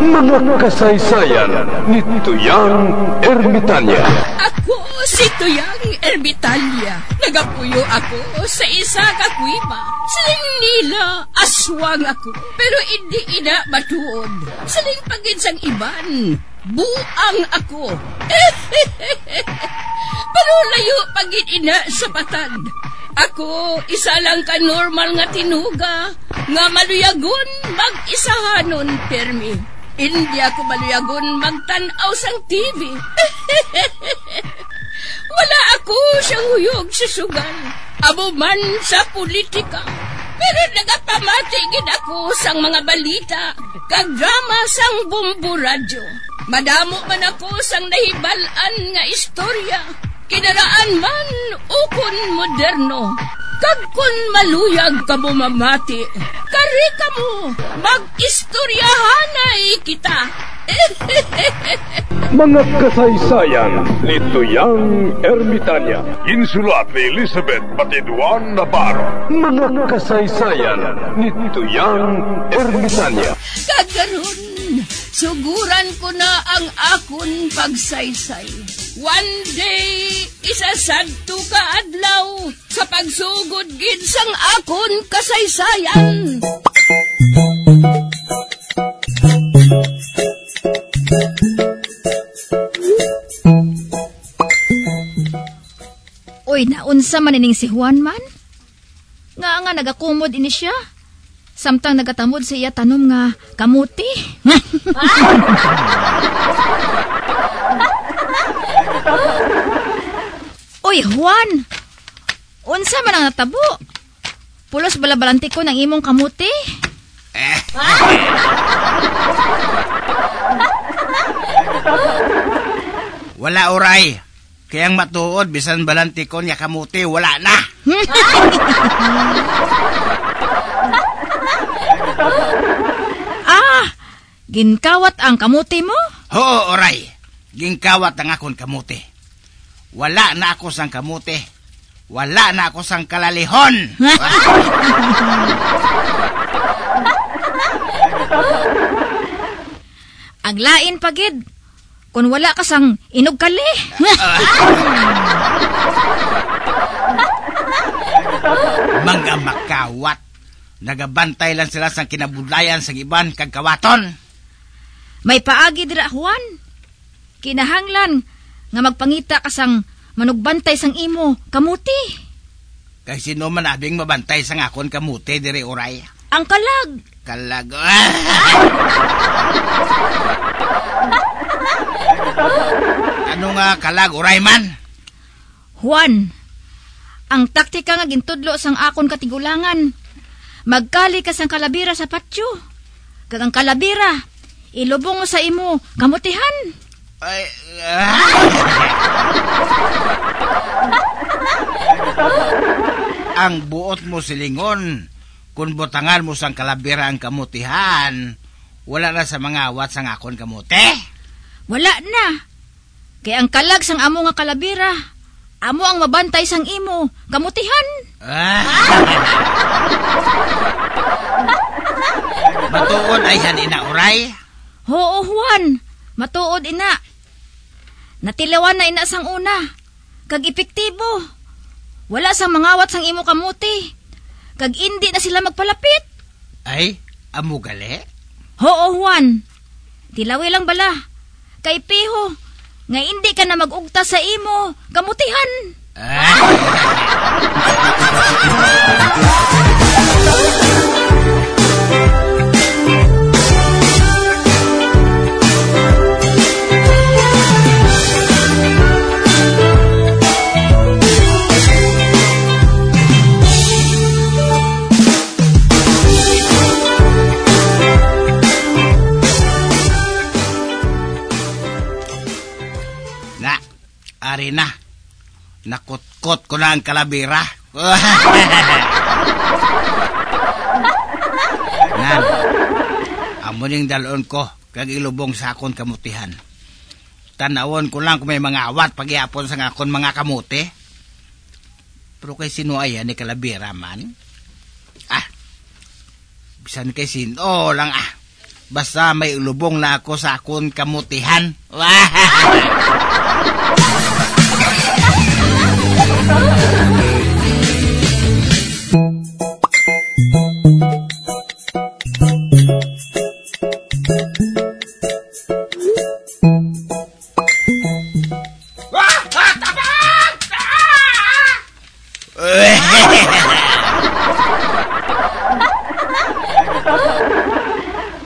Mga kasaysayan ni Tuyang Ermitanya. Ako si Tuyang Ermitanya. Nagapuyo ako sa isa ka kuiba. Siling nila, aswang ako. Pero hindi ina matuod. Siling paginsang iban, buang ako. Pero layo pagin ina sa patad. Ako, isa lang ka normal nga tinuga, nga maluyagon mag-isahanon, permi. Hindi ako maluyagon magtanaw sang TV. Wala ako siyang huyog sa sugal, abo man sa politika. Pero nagapamatagin ako sang mga balita, kag drama sang Bumbu Radyo. Madamo man ako sang nahibalan nga istorya, kinaraan man ukon moderno. Kag kun maluyag ka mo mamati, kari ka mo, mag-istoryahanay kita. Mga kasaysayan ni Tuyang Ermitanya. Insulat ni Elizabeth Batiduan Navarro. Mga kasaysayan ni Tuyang Ermitanya. Kagaron, suguran ko na ang akon pagsaysay. One day, isasagto ka adlaw sa pagsugod gid sang akon kasaysayan. Uy, naunsa man ining si Juan man? Nga nagakumod ini siya. Samtang nagatamod sa iya tanom nga kamuti. Uy, Juan! Unsa man ang natabo? Pulos balabalanti ko ng imong kamuti? Wala oray. Kayang matuod, bisan balanti ko niya kamuti, wala na. Ginkawat ang kamuti mo? Oo, oray. Ginkawat ang akon kamuti. Wala na ako sang kamuti. Wala na ako sang kalalihon. Ang lain pagid. Kung wala ka sang inugkali. Mga makawat. Nagabantay lang sila sang kinabudlayan sa iban kag kawaton. May paagi dira, Juan. Kinahanglan nga magpangita ka sang manugbantay sang imo kamuti. Kay sino man abing mabantay sang akon kamuti diri oray? Ang kalag. Kalag. Ano nga kalag oray man? Juan, ang taktika nga gintudlo sang akon katigulangan. Magkali ka sang kalabira sa patyo. Kag ang kalabira, ilubong mo sa imo kamutihan. Ay, ang buot mo silingon, kung butangan mo sang kalabira ang kamutihan, wala na sa mga awat sang akon kamuti? Wala na. Kaya ang kalag sang amo nga kalabira, amo ang mabantay sang imo kamutihan. Matuod ay ina oray? Oo, Juan. Matuod ina. Natilawan na ina sang una. Kag epektibo. Wala sang mangawat sang imo kamuti. Kag hindi na sila magpalapit. Ay, amo gali? Oo, Juan. Tilawi lang bala. Kay piho, nga hindi ka na mag-ugta sa imo kamutihan. Ari na. Nakutkot ko na ang kalabira. Nan, amuning dalon ko kag ilubong sa akon kamutihan. Tanawon ko lang kung may mga awat pagyapon sa akon mga kamuti. Pero kay sino ayan ni kalabira man? Bisan kay sino lang Basta may ulubong na ako sa akon kamutihan.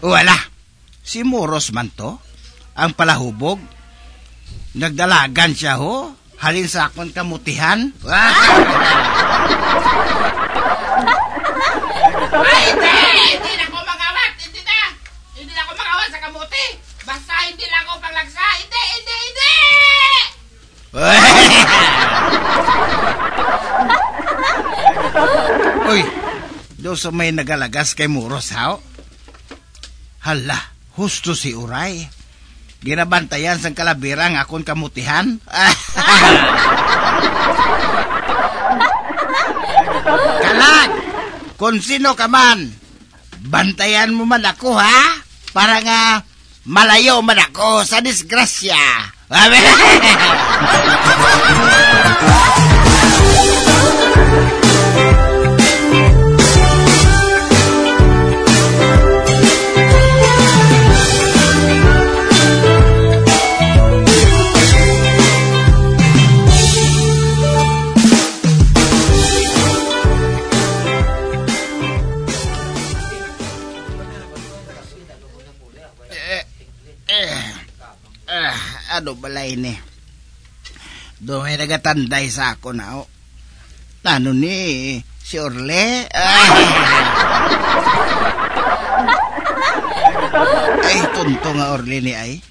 Wala. Si Moros man to. Ang palahubog. Nagdalagan siya ho. Halin sa akon kamutihan. Ay, hindi na ako magawat. Hindi na ako magawat sa kamuti. Basta hindi lang ako panglagsa. Hindi. Uy, do sa may nagalagas kay Moros, hao? Hala, husto si Uray. Ginabantayan sang kalabirang akon kamutihan. Kalag, kung sino ka man, bantayan mo man ako, ha? Para nga malayo man ako sa disgrasya. Ano balay ni? Do may nagatanday sa ako na. Ano ni? Si Orle? Ay, tunto nga Orle ni ay.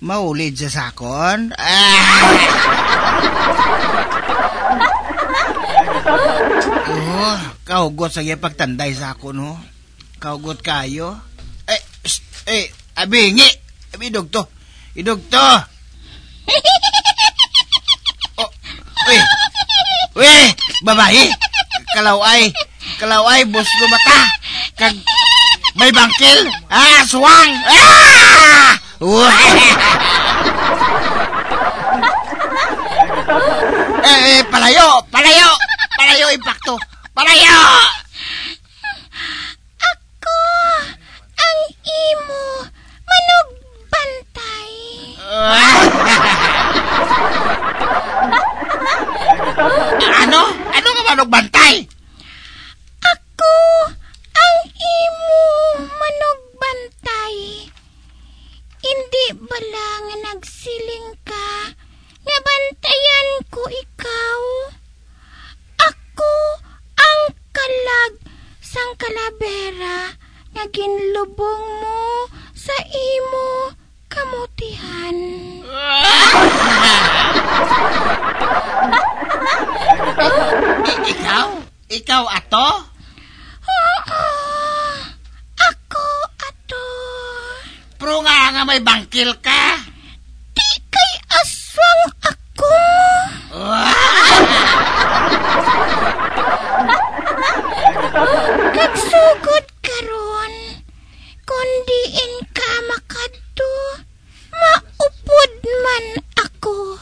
Maulid siya sa akon. Kaugot sa iya pagtanday sa ako, no? Kaugot kayo. Abingi! Idugto! Babae! Kalaway, bus lumata! Kag may bangkil! Suwang! Palayo, impacto! Palayo! Ako ang imo manugbantay. Ano? Ano nga manugbantay? Ako ang imo manugbantay. Hindi bala nga nagsiling ka nga bantayan ko ikaw. Ako ang kalag sang kalabera nga ginlubong mo sa imo kamutihan. Ikaw ato? Oo, ako ato. Pero nga may bangkil ka. Di kay aswang ako. Nagsugod karon, kundiin ka makadto, maupod man ako.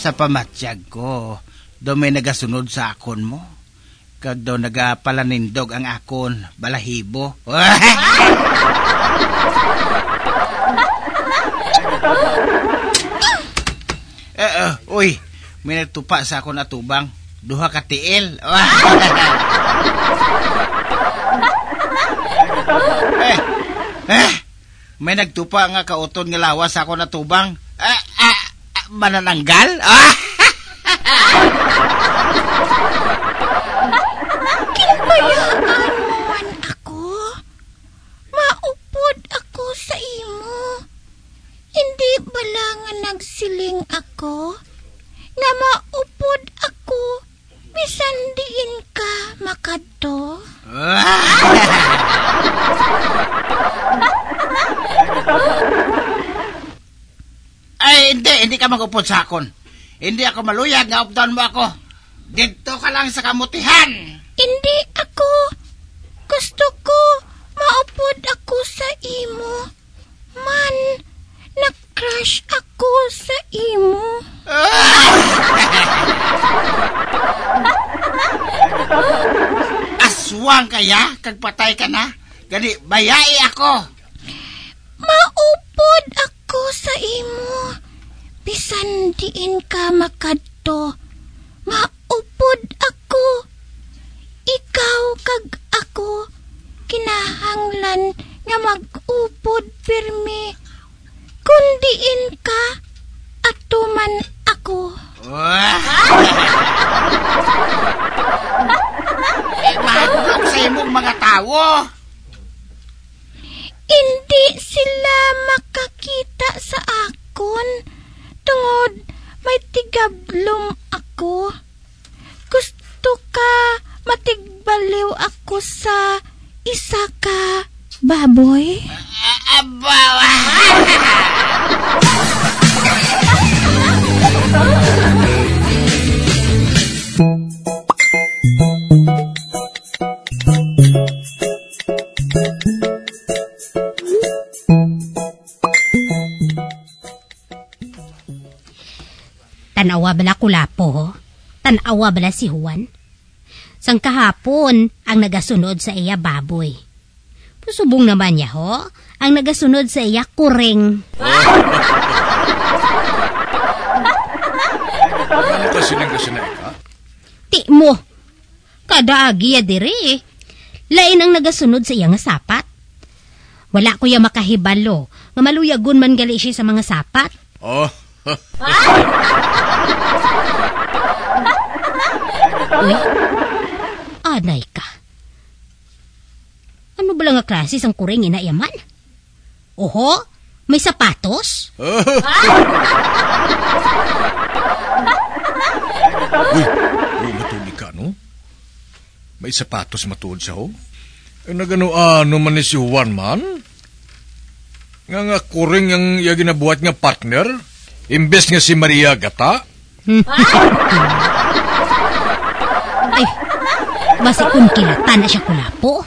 Sa pamatsyag ko, do may nagasunod sa akon mo. Kag do nagapalanindog ang akon, balahibo. Uy, may nagtupa sa akon atubang. Duha ka tiil. May nagtupa nga kauton nga lawas sa akon atubang. Manananggal? Kinbayaan mo man ako. Maupod ako sa imo. Hindi ba lang ako nga maupod ako bisan diin ka makadto? Ay, hindi ka mag-upod sa akon. Hindi ako maluyag nga updan mo ako. Dito ka lang sa kamutihan. Hindi ako. Gusto ko maupod ako sa imo. Man, na-crush ako sa imo. Aswang kaya? Kagpatay ka na? Gani, bayai ako. Maupod ako sa imo. Bisan diin ka makadto. Maupod ako. Ikaw kag ako. Kinahanglan nga mag-upod pirmi. Kung diin ka, atuman ako. Mahadlok sa imong mga tawo. Hindi sila makakita sa akon. Tungod, may tigablom ako. Gusto ka matigbaliw ako sa isa ka baboy? Abawa! Tanawa bala kulapo, tanawa bala si Juan. Sang kahapon ang nagasunod sa iya baboy. Pusubong naman niya ho, ang nagasunod sa iya kuring. Ano kasi nang kasinay ka? Ti mo, kadaagi ya diri. Lain ang nagasunod sa iya nga sapat. Wala ko ya makahibalo, nga maluyagon man gali siya sa mga sapat. Oh, Uy, anay ka. Ano ba lang nga klase sang kuring inayaman? Oho, may sapatos? uy, matuli ka, no? May sapatos matuod siya, ho? Eh, nagano-ano man ni si Juan man? Nga kuring ang ginabuhat nga partner? Imbes nga si Maria Gata? Ay, basi kung kilatan na siya kulapo.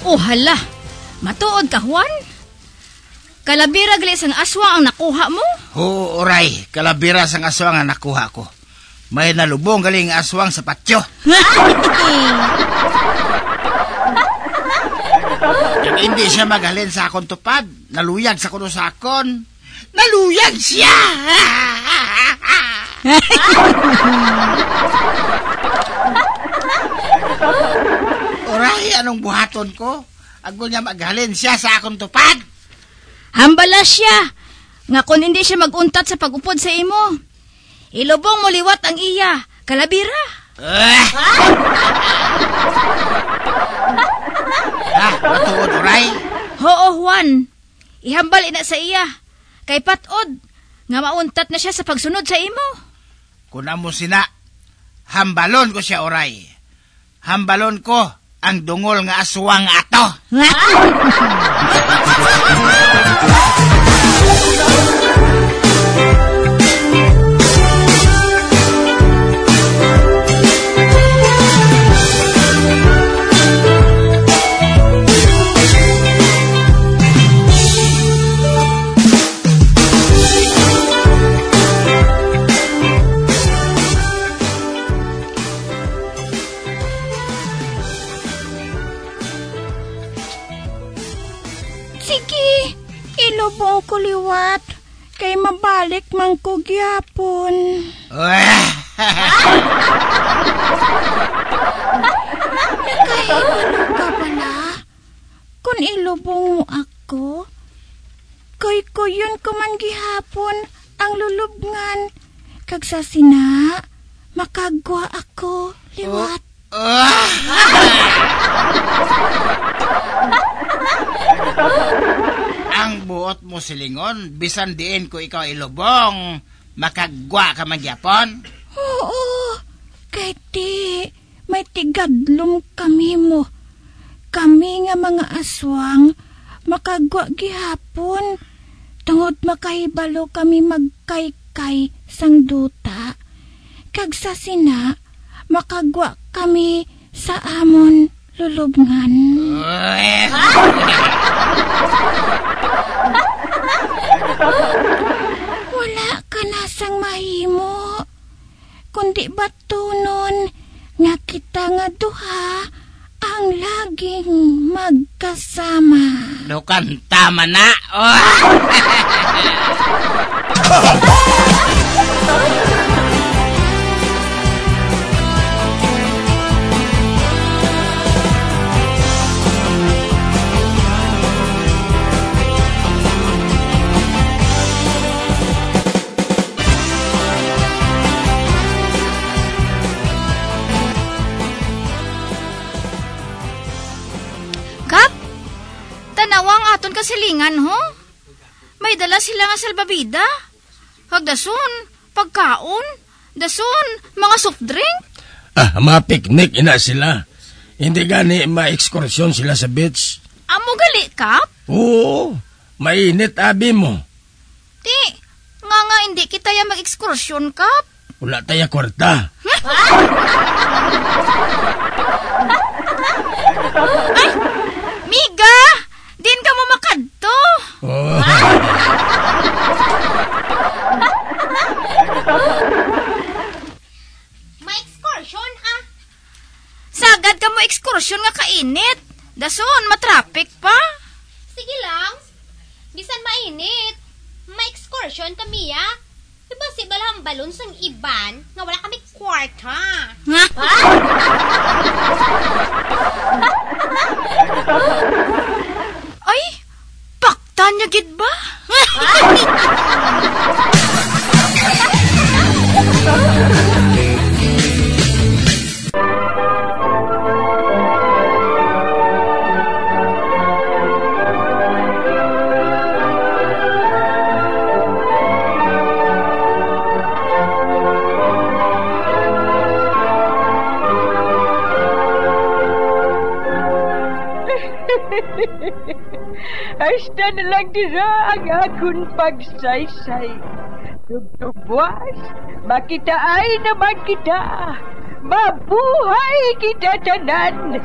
Oh hala, matuod ka Juan? Kalabira gali sang aswang ang nakuha mo? Oo, oray. Kalabira sang aswang ang nakuha ko. May nalubong galing aswang sa patyo. Kaya hindi siya maghalin sa akong tupad. Naluyag sa kuno sa akon. Naluyag siya! Oray, anong buhaton ko? Agbo niya maghalin siya sa akong tupad. Hambala siya. Nga kung hindi siya maguntat sa pag-upod sa imo. Ilubong mo liwat ang iya. Kalabira. Matuod, oray. Oo, Juan. Ihambal ina sa iya. Kay patod. Nga mauntat na siya sa pagsunod sa imo. Kuna mo sina, hambalon ko siya, oray. Hambalon ko ang dungol nga aswang ato. Sige, ilubong ko liwat. Kay mabalik man ko gyapon. Nakahibalo ka pala? Kung ilubong mo ako, kuy-kuyon ko man gihapon ang lulubngan. Kag sa sina, makagwa ako, liwat. Ang buot mo silingon, bisan diin ko ikaw ilubong, makagwa ka man gyapon? Oo, kahit di, may tigadlom kami mo. Kami nga mga aswang, makagwa gihapon. Tungod makahibalo kami magkaykay sang duta. Kag sa sina, makagwa kami sa amon lulubngan. Wala ka na sang mahimo. Kundi batunon nga kita nga duha ang laging magkasama. Dukan tama na. Kap, tanawang aton kasilingan ho. May dala sila nga salbabida. Hagdason, pagkaon, dason, mga soft drink. Mga picnic ina sila. Hindi gani ma-ekskursyon sila sa beach. Amo gali, Kap? Oo, mainit abi mo. Ti, nga hindi kita ya mag-ekskursyon, Kap. Wala tayo kwarta. Ay, Miga! Din ka mo makadto. Oh. Ma-excursion, ah. Sagad ka mo ekskursyon nga kainit. Dason, matraffic pa. Sige lang. Bisan mainit. Ma-excursion kami, ah. Diba si balang balon sang iban nga wala kami kwarta. Nga? Ay, pakta niya gid ba? Hasta na lang dira ang akong pagsaysay. Tugtugwas, makitaan naman kita. Mabuhay kita tanan.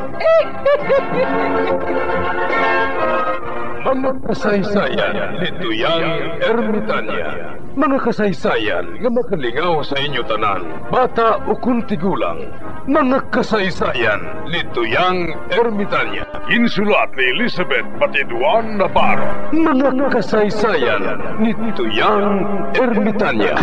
Mga kasaysayan ni Tuyang Ermitanya. Mga kasaysayan nga makalingaw sa inyo tanan, bata o kuntigulang. Mga kasaysayan ni Tuyang Ermitanya. Insulat ni Elizabeth Batiduan Navarro. Mga kasaysayan ni Tuyang Ermitanya.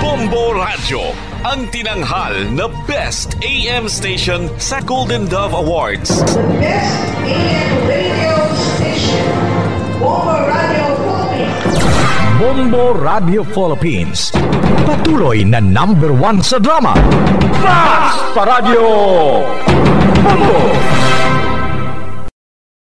Bombo Radio, ang tinanghal na Best AM Station sa Golden Dove Awards. Best AM Radio Station, Bombo Radio Philippines. Bombo Radio Philippines, patuloy na #1 sa drama. Basta Radio!